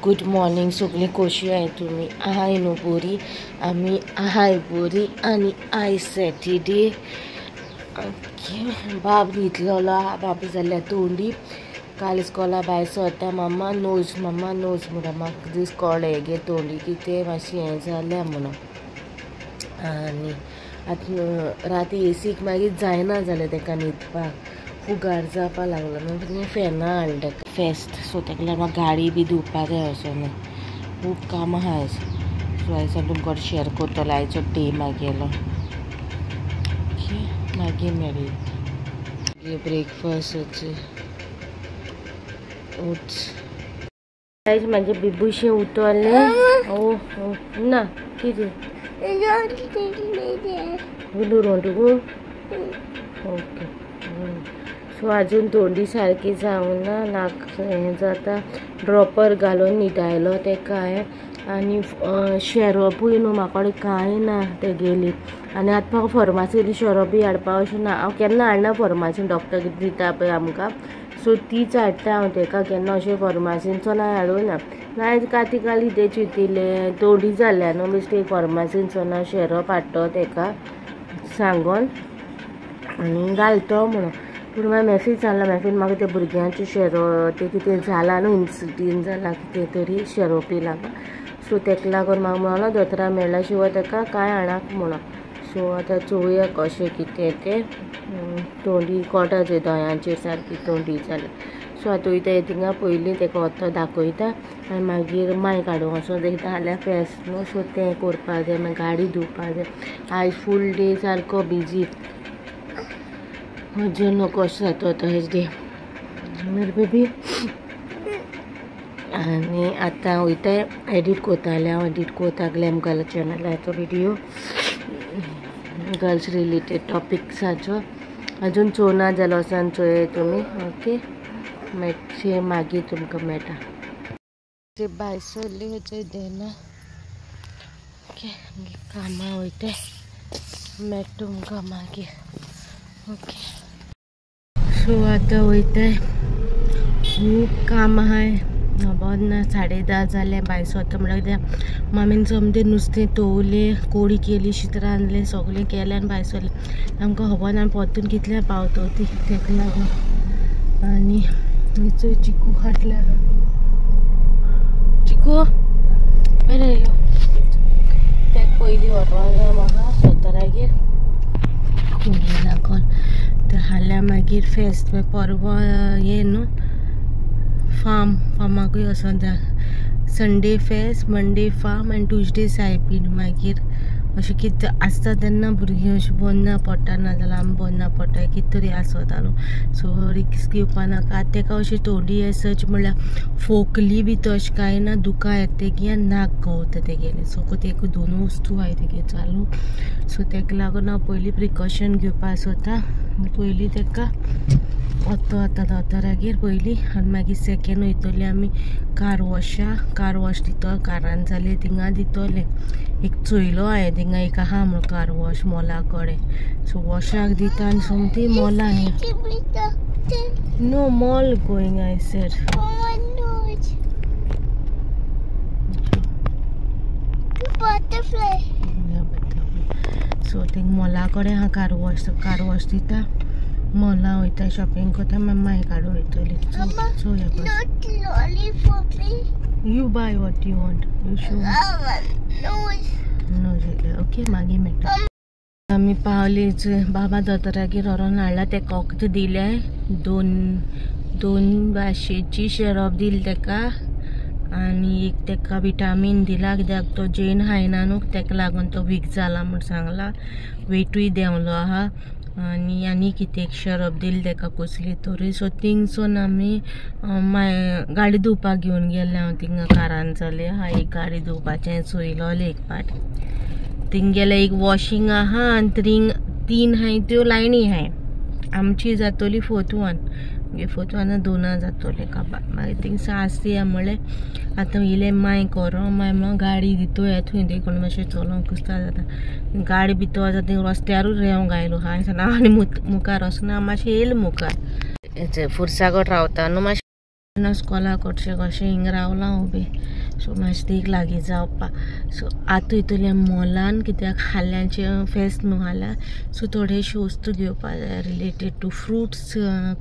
Good morning सगळीं कशी आहे तुम्ही आहाय न्हू बरी आमी आहाय बरी आणि आय सॅटरडे बाब न्हिदलेलो बाब जाल्यार तोंडी काल इस्कॉला भायर सरता मम्मा नोज म्हणून म्हाका दीस कळ्ळे गे तोंडी कितें मातशें हें जालें म्हणून आनी आतां राती एसीक मागीर जायना जालें ताका न्हिदपाक फुगार जावपा लागलो मागीर फॅनां हाडलें ताका फेस्त सो ताका लागून गाडी बी धुवपा जाय असो खूब काम आहा आयज सो आयज तुमकां शेअर करतलो आयचो डे मागेलो मागीर मेळ्ळी ब्रेकफास्ट ओट्स आयज म्हाजे बिबूशें उठोलें ओ ना कितें उलू तुका ओके सो अजून तोंडी सारकी जावना नाक हें जाता ड्रॉपर घालून न्हिदायलो तेका आनी शेरोपूय न्हू म्हाका कडेन कांय ना ते गेली आनी आतां म्हाका फॉर्मासीली शेरोपूय हाडपा अशें ना हांव केन्ना हाडना फॉर्मासीन डॉक्टर कितें दिता पळय आमकां सो तीच हाडटा हांव तेका केन्ना अशें फॉर्मासीनचो ना हाडूना नायज काती काली ते चिंतिल्ले तोंडी जाल्या न्हू मिस्टेक फॉर्मासीनचो ना शेरोप हाडटो तेका सांगोन आनी घालतो म्हणून पूण मागीर मॅसेज जालां मॅसेज म्हाका ते भुरग्यांचे शेरो ते कितें जाला न्हू इन्सिडंट जाला कितें तरी शेरोपी लागून सो तेका लागून म्हाका म्हणलो दोतोरा मेळ्ळा शिवाय तेका कांय हाडाक म्हणून सो आतां चोवया कशें कितें तें तोंडी कोटा थंय दोळ्यांचेर सारकी तोंडी जाल्या सो आतां वयता थिंगा पयलीं तेका वतो दाखयता आनी मागीर मांय काडूंक वचो जाता जाल्यार फेस्त न्हू सो तें करपा जाय मागीर गाडी धुवपा जाय आयज फूल डे सारको बिजी अजून कशें जाता तो हेज डे बेबी आनी आतां वयता एडीट कोतालें हांव एडीट कोता ग्लॅम गर्ल चॅनलाचो विडियो गर्ल्स रिलेटेड टॉपिक्साचो अजून चोवना जालो आसा चोय तुमी ओके मेळचे मागीर तुमकां मेळटा ते भायर सरली वचय देना ओके कामां वयता मेळटा तुमकां मागीर ओके सो आतां वयताय खूब काम आहाय बोद ना 10:30 जाले भायर सरता म्हणल्यार मामीन समजें नुस्तें तोवलें कोडी केली शीत रांदलें सगळें केलें आनी भायर सरलें आमकां खबर ना परतून कितल्या पावतो ती तेका लागून आनी चोय चिकू हाडल्या चिकू बरें येयलो तेका पयलीं व्हरपाक जाय म्हाका दोतोरागेर कोडी लागून ते हाडल्या मागीर फेस्त परवा हें न्हू फार्माकूय वचोन जाय संडे फेस्त मंडे फार्म आनी ट्यूजडे सायबीण मागीर अशें कितें आसता तेन्ना भुरगीं अशीं बंद पडटा ना जाल्यार आमी बंद पडटा कितें तरी आसता न्हू सो रिक्स घेवपा नाका आतां तेका अशी तोंडी एसच म्हणल्यार फोकली बी तशें कांय ना दुकां येता तेगे आनी नाक गवता तेगेलें सो तेका दोन वस्तू आहाय तेगे चालू सो तेका लागून हांव पयलीं प्रिकॉशन घेवपा सोदता पयलीं तेका वतो आतां दोतोरागेर पयलीं आनी मागीर सेकेंड वयतलीं आमी कार वॉश दितो कारान जालें थिंगा दितोलें एक चोयलो हांवें थिंगा एक आहा म्हणून कार वॉश मोला कडेन सो वॉशाक दिता आनी सोमती मोला no mall going I said something मोला कडेन आहा कार वॉश दिता मोला वयता शॉपिंग करता माय काडू वयतली you buy what you want you show okay मागीर मेळटा आमी पावलीच बाबा दोतोरागेर व्हरोन हाडला तेका वखद दिलें दोन भाशेची शेरोप दिली तेका आनी एक तेका विटामीन दिला कित्याक तो जेन खायना न्हू तेका लागून तो वीक जाला म्हूण सांगला वेटूय देंवलो आहा आनी कितें एक शेरोप दिली तेका कसली तरी सो थिंगसून आमी गाडी धुवपाक घेवन गेलें हांव थिंगा कारान जालें हा एक गाडी धुवपाचें चोयलोलें एक पाट थिंग गेलें एक वॉशींग आहा आनी तीन हाय त्यो लायनी हाय आमची जातली 4th वन मागीर 4th वन 2 जातोलें काबार मागीर थिंग 6 दिया म्हणलें आतां इलें माय करो माय म्हणून गाडी दितो येता थंय देखून मातशें चलोवंक कुस्ता जाता गाडी भितर वता थंय रस्त्यारूच रेवंक आयलो हांवें आनी मुखार वचना मातशें येयलें मुखार फुरसागोट रावता न्हू मातशें स्कॉला कशें कशें हिंग रावलां उबें. सो मातशें देख लागीं जावपा. सो आतां इतुलें मॉलान कित्याक हाल्यांचें फेस्त न्हू हाल्या, सो थोडेशे वस्तू घेवपा जाय रिलेटेड टू फ्रुट्स,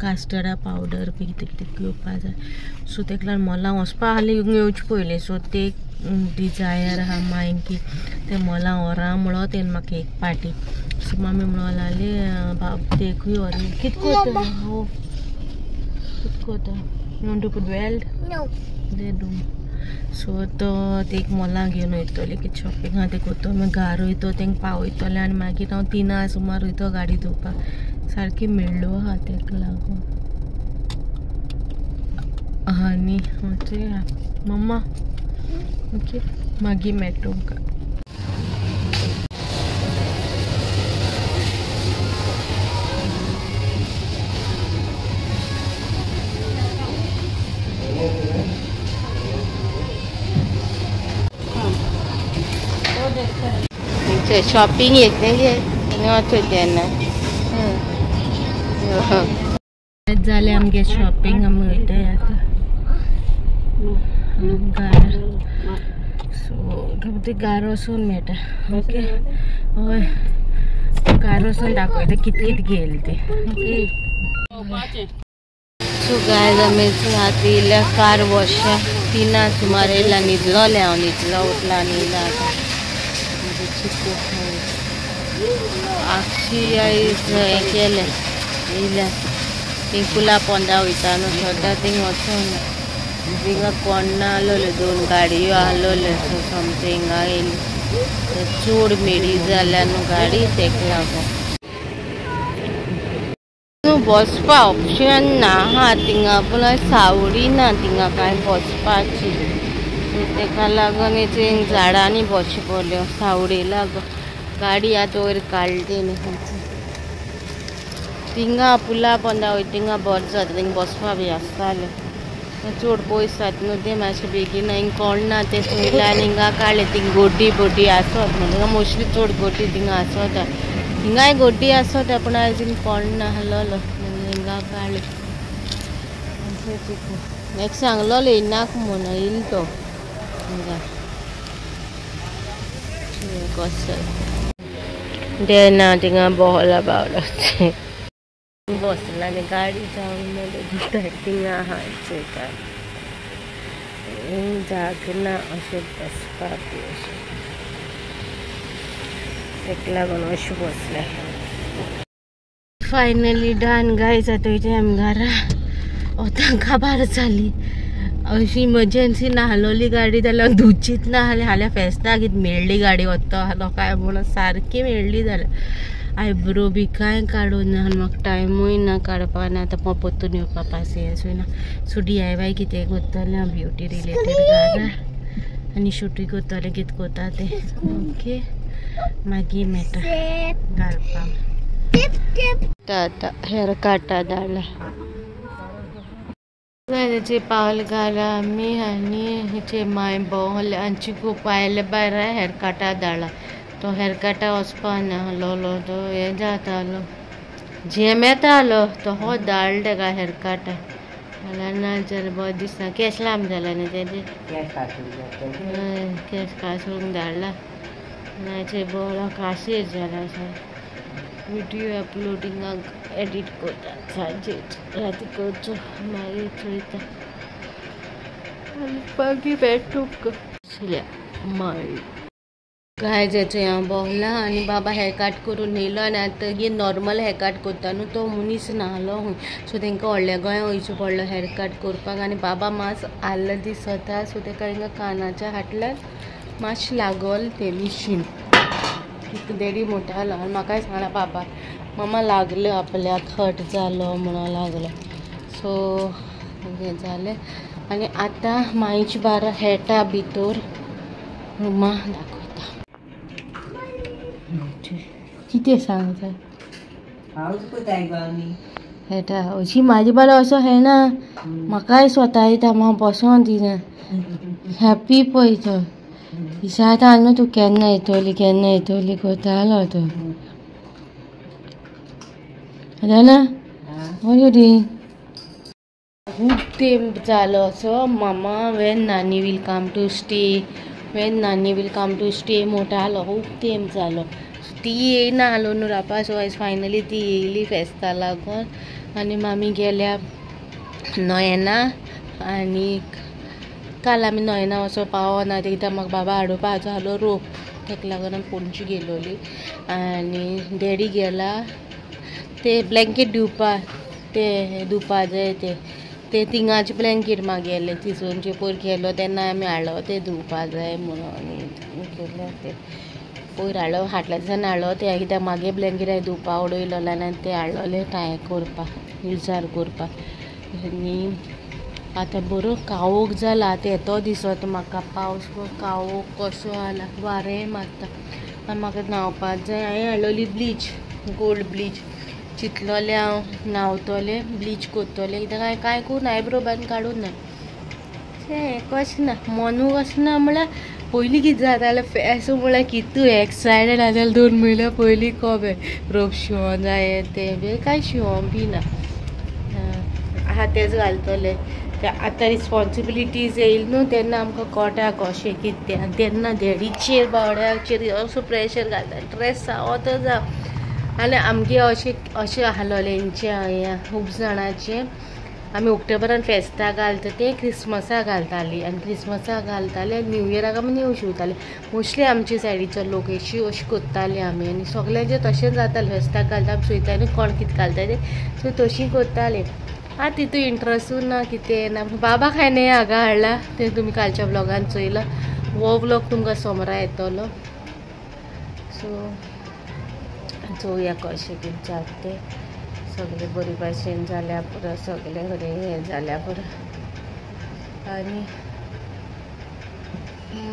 कास्टर्डा पावडर बी कितें कितें घेवपा जाय. सो तेका लागून मॉलां वचपा हालीं घेवचें पयलीं. सो ते डिझायर आहा मायन की ते मॉलां व्हरां म्हणो तेणें म्हाका एक पाटी. सो मम्मी म्हणूंक लागली बाब देखूय व्हर. कितें कोत्ता? हो कितें कोत्ता? You want to put belt? No. They do. सो तो एक मॉलां घेवन वयतली कितें शॉपिंग आहा तें कोत्तो. मागीर घार वयतो तेंका पावयतलें आनी मागीर हांव 3 सुमार वयतो गाडी धुवपाक. सारकी मेळ्ळो आहा तेका लागून. आनी मम्मा ओके मागीर मेळटा तुमकां. शॉपिंग जालें आमगे शॉपिंग आमी वयताय आतां घार. सो ते घार वचून मेळटा. ओके हय घार वचून दाखयता कितें कितें घेयलें तें. सो गायज आमी आतां येयल्या कार वॉशा 3 सुमार येयला. न्हिदलोलें हांव न्हिदलो उठला आनी येयला आतां. चिकू आक्षी आयज हें केलें येयल्या. थिंग पुला पोंदा वयता न्हू सद्दां थिंग वचून थिंगा कोण ना आसलोले 2 गाडयो आसलोले. सो समथींग येयली चड मेडी जाल्या न्हू गाडी तेका लागून. बसपा ऑप्शन ना हा थिंगा पूण सावडी ना थिंगा कांय बसपाची. सो तेका लागून थिंग झाडांनी बसची पडल्यो सावडी लागून. गाडी आतां वयर काडली न्ही थिंगा पुला पोंदा वयता थिंगा बरें जाता. थिंगा बसपा बी आसतालें. चड पयस जाता न्हू तें मातशें बेगीन हिंगा कोण ना तें पयलें आनी हिंगा काडलें. थिंगा गोटी बोटी आसत म्हणटा मोस्टली चड गोटी थिंगा आसता. हिंगाय गोटी आसता पूण आयज हिंगा कोण ना आसलोलो हिंगा काडलें. एक सांगलोलो येनाक म्हणून येयलो तो हिंगा कसं देना थिंगा बोहला बावलो बसला आनी गाडी जावन थिंगा आहा चोयता जागना अशें बसपाक बी अशें तेका लागून अशें बसलें. Finally done guys. आतां वयता आमी घरा. आतां काबार जाली अशी इमर्जन्सी ना आसलोली गाडी जाल्यार धुवचीच ना जाल्यार हाल्या फेस्ताक कितें मेळ्ळी गाडी वता आसलो काय म्हणून सारकी मेळ्ळी जाल्यार आयब्रो बी कांय काडून ना. म्हाका टायमूय ना काडपा आनी आतां परतून येवपा पासियेंसूय ना. सो DIY कितें करतलें हांव ब्युटी रिलेटेड घरा आनी शूटूय करतलें कितें कोता तें. ओके मागीर मेळटा घालपाक. आतां हेअर काटा धाडला तेचे पावल घाला आमी आनी हेचे माय बोल आमची खूब आयले भायर हेअर काटा धाडला. तो हेअर काटा वचपा ना आसलोलो तो हें जातालो झेम येतालो तो हो धाडला तेका हेअर काटा जाल्यार ना जाल्यार बरें दिसना. केस लांब जाला न्ही तेजे केस कासूंक धाडला. नाचे बोला काशीर जाला सर व्हिडियो अपलोडिंगाक एडिट करता सांजे राती करचो मागीर चोयता आनी मागीर मेळटा तुमकां माय गायजाचें हांव भोंवला आनी बाबा हेअर कट करून येयलो आनी आतां नॉर्मल हेअर कट करता न्हू तो मनीस नाहलो सो तांकां व्हडल्या गोंया वयचो पडलो हेअर कट करपाक आनी बाबा मातसो आल्ल दिसता सो ताका हिंगा कानाच्या हाटल्यान मातशें लागल तें मिशीन देडी म्हणटालो आनी म्हाकाय सांगला बाबा मम्मा लागलो आपल्याक हट जालो म्हणून लागलो. सो हें जालें आनी आतां मायची बारा हेटा भितर रुमा दाखयता. कितें सांगता हेटा अशी म्हाजी बाला असो हेना म्हाकाय स्वता येता हांव बसोन दिना हॅप्पी पळय तो दिसाता न्हू तूं केन्ना येतली कोतालो तो ना what you doing? खूब तेंप जालो असो मामा वेन नानी वील कम टू स्टे म्हणटालो खूब तेंप जालो. ती येयना आलो न्हू रावपा, सो आयज फायनली ती येयली फेस्ता लागून आनी मामी गेल्या नोयना. आनी काल आमी नोयना वचो पावना कित्याक म्हाका बाबा हाडोवपाचो आसलो रोप, ताका लागून आमी पणजी गेलोली. आनी डॅडी गेला ते ब्लँकेट दिवपा जाय ते तिंगाचे ब्लँकेट मागयले तिसोनचे पयर गेलो तेन्ना आमी हाडलो ते धुवपा जाय म्हणून. आनी केले ते पयर हाडल्या दिसांनी हाडलो ते कित्याक मागे ब्लँकेट हांवें धुवपा उडयलोले आनी ते हाडलोले टाय करपाक युजार करपाक. आनी आतां बरो काळोख जाला. आतां येतो दिसता म्हाका पावस काळोख कसो जाला, वारें मारता आनी म्हाका न्हांवपाक जाय. हांवें हाडलोली ब्लीच, गोल्ड ब्लीच. चिंतलोलें हांव न्हांवतलें ब्लीच करतलें कित्याक हांवें कांय करून आयब्रो बांद काडून ना. तें कशें ना मनू कशें ना म्हळ्यार पयलीं कितें जातालें फेस म्हळ्यार कितू एक्सायटेड आसलेलें 2 म्हयन्या पयलीं कबे रोप शिवों जाय तें बी कांय शिवों बी ना. तेच घालतलें आतां रिस्पॉन्सिबिलिटीज येयल न्हू तेन्ना आमकां कळटा कशें कितें. तेन्ना डॅडीचेर बावड्याचेर असो प्रेशर घालता ड्रेस जावो तो जावं. आनी आमगे अशें आसलोलें हेंचें खूब जाणांचें आमी ऑक्टोबरान फेस्ताक घालता ते क्रिसमसाक घालतालीं आनी क्रिसमसाक घालताले न्यू इयराक आमी न्यू शिवताले. मोस्टली आमचे सायडीचो लोक अशी करताले आमी आनी सगळ्यांचें तशें जातालें. फेस्ताक घालता आमी चोयतालीं कोण कितें घालता तें, सो तशीं करतालीं. तितू इंट्रस्टूय ना कितें ना. बाबाक हांवें हांगा हाडला तें तुमी कालच्या ब्लॉगान चोयला. हो ब्लॉग तुमकां सोमरा येतलो. सो चोवया कशें कितें जाता तें. सगळें बरे भाशेन जाल्या पुरो, सगळें बरें हें जाल्या पुरो. आनी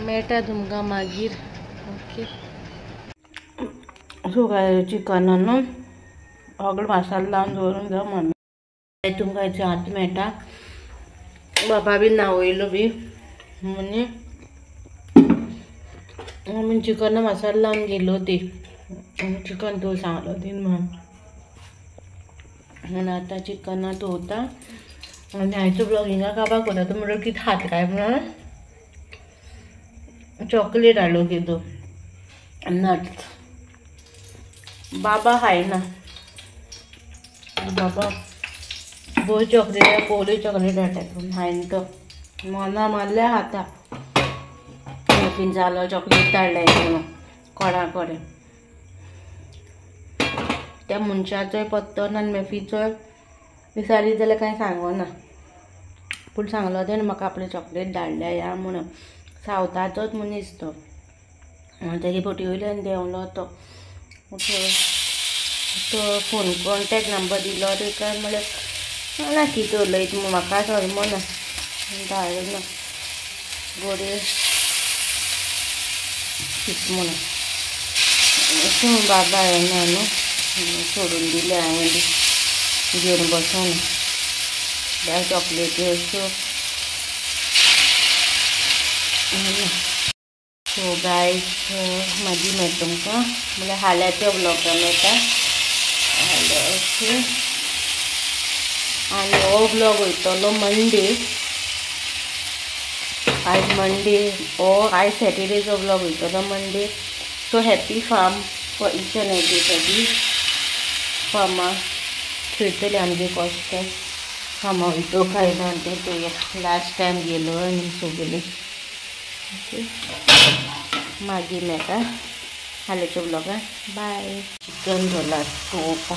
मेळटा तुमकां मागीर. ओके सो चिकन न्हू सगळें मसालो लावन दवरूंक जाय म्हणून तुमकां हेचो हात मेळटा. बाबा बी न्हावयलो बी म्हणून आमी चिकन मसालो लावन गेलो ती चिकन तो सांगलो तीन म्हणून आतां चिकन धुवता. आनी हांवें ब्लॉग हिंगा काबार करता म्हणून कितें खात काय म्हणून चॉकलेट हाडलो कितें नट्स. बाबा खायना, बाबा बोय चॉकलेट पोवली चॉकलेट हाडटा हायन तो मना मारल्या खाता. बीन जालो चॉकलेट धाडलें म्हणून कोणा कडेन त्या मनशाचोय पत्तो ना आनी मेफीचोय विचारी जाल्यार कांय सांगना. पूण सांगलो तेणें म्हाका आपलें चॉकलेट धाडल्या या म्हणून. सावथाचोच मनीस तो. तेगे बोटी वयल्यान देंवलो तो फोन कॉन्टेक्ट नंबर दिलो तेका म्हळ्यार ना कितें उलयता म्हूण म्हाका सलमना धाडना बरें कितें म्हणून. सो बाबा येना न्हू सोडून दिलें हांवें बी घेवन बसना त्या चॉकलेटी अश्यो. सो गायज मागीर मेळटा तुमकां म्हळ्यार हाल्याच्या ब्लॉगान मेळटा अशें. आनी हो ब्लॉग वयतलो मंडे. आयज मंडे हो आयज सॅटर्डेचो ब्लॉग वयतलो Monday. So happy farm for each and everybody. फार्मा खेळटले आमगे कशें तें फार्मा वयतो काय ना तें पळोवया. लास्ट टायम गेलो आनी सगळें ओके. मागीर मेळटा हाल्याच्या ब्लॉगान. बाय. चिकन रोलार पळोवपा.